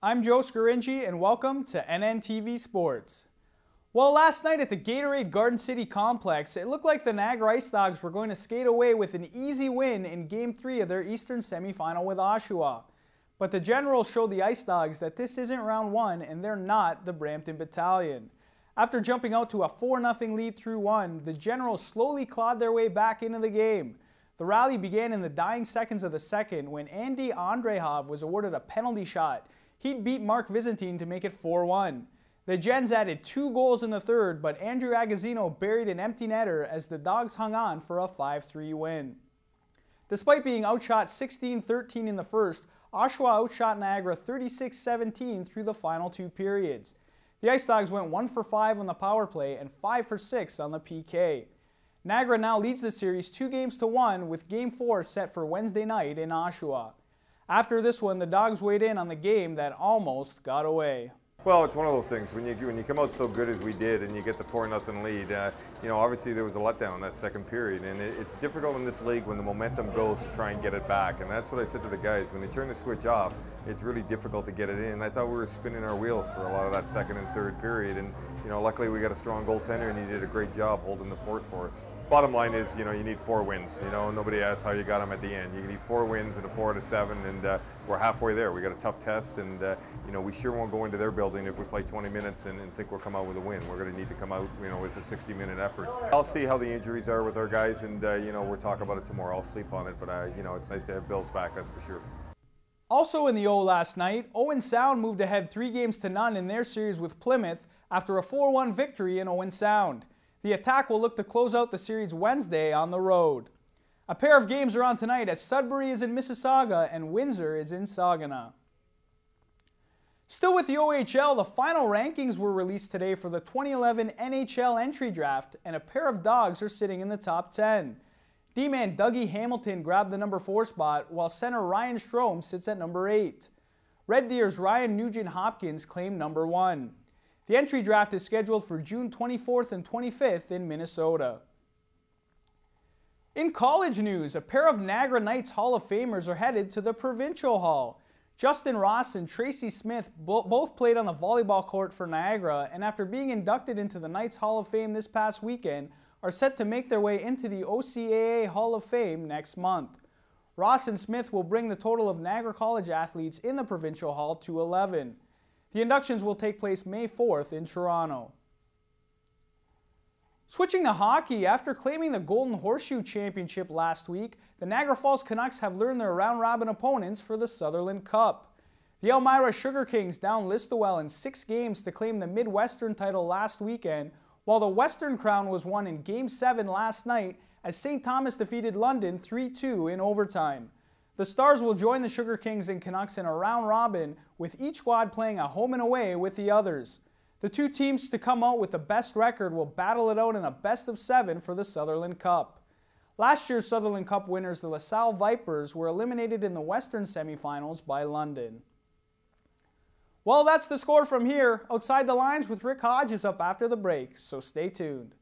I'm Joe Scaringi and welcome to April12 Sports. Well, last night at the Gatorade Garden City Complex, it looked like the Niagara Ice Dogs were going to skate away with an easy win in Game 3 of their Eastern semifinal with Oshawa. But the Generals showed the Ice Dogs that this isn't round one and they're not the Brampton Battalion. After jumping out to a 4-0 lead through one, the Generals slowly clawed their way back into the game. The rally began in the dying seconds of the second when Andy Andrejov was awarded a penalty shot. He'd beat Mark Vizantine to make it 4-1. The Gens added 2 goals in the third, but Andrew Agazzino buried an empty netter as the Dogs hung on for a 5-3 win. Despite being outshot 16-13 in the first, Oshawa outshot Niagara 36-17 through the final 2 periods. The Ice Dogs went 1 for 5 on the power play and 5 for 6 on the PK. Niagara now leads the series 2-1 with Game 4 set for Wednesday night in Oshawa. After this one, the Dogs weighed in on the game that almost got away. Well, it's one of those things. When you come out so good as we did and you get the 4-0 lead, obviously there was a letdown in that second period. And it's difficult in this league when the momentum goes to try and get it back. And that's what I said to the guys. When they turn the switch off, it's really difficult to get it in. I thought we were spinning our wheels for a lot of that second and third period. And, luckily we got a strong goaltender and he did a great job holding the fort for us. Bottom line is, you need 4 wins. Nobody asked how you got them at the end. You need 4 wins and a 4 out of 7, and we're halfway there. We got a tough test, and we sure won't go into their building if we play 20 minutes and think we'll come out with a win. We're going to need to come out, with a 60-minute effort. I'll see how the injuries are with our guys, and we'll talk about it tomorrow. I'll sleep on it, but it's nice to have Bills back, that's for sure. Also in the O last night, Owen Sound moved ahead 3-0 in their series with Plymouth after a 4-1 victory in Owen Sound. The Attack will look to close out the series Wednesday on the road. A pair of games are on tonight as Sudbury is in Mississauga and Windsor is in Saginaw. Still with the OHL, the final rankings were released today for the 2011 NHL entry draft, and a pair of Dogs are sitting in the top 10. D-man Dougie Hamilton grabbed the number 4 spot, while center Ryan Strome sits at number 8. Red Deer's Ryan Nugent-Hopkins claimed number 1. The entry draft is scheduled for June 24th and 25th in Minnesota. In college news, a pair of Niagara Knights Hall of Famers are headed to the Provincial Hall. Justin Ross and Tracy Smith both played on the volleyball court for Niagara, and after being inducted into the Knights Hall of Fame this past weekend, are set to make their way into the OCAA Hall of Fame next month. Ross and Smith will bring the total of Niagara College athletes in the Provincial Hall to 11. The inductions will take place May 4th in Toronto. Switching to hockey, after claiming the Golden Horseshoe Championship last week, the Niagara Falls Canucks have learned their round-robin opponents for the Sutherland Cup. The Elmira Sugar Kings downed Listowel in 6 games to claim the Midwestern title last weekend, while the Western Crown was won in Game 7 last night as St. Thomas defeated London 3-2 in overtime. The Stars will join the Sugar Kings and Canucks in a round-robin, with each squad playing a home and away with the others. The 2 teams to come out with the best record will battle it out in a best-of-7 for the Sutherland Cup. Last year's Sutherland Cup winners, the LaSalle Vipers, were eliminated in the Western semifinals by London. Well, that's the score from here. Outside the Lines with Rick Hodges up after the break, so stay tuned.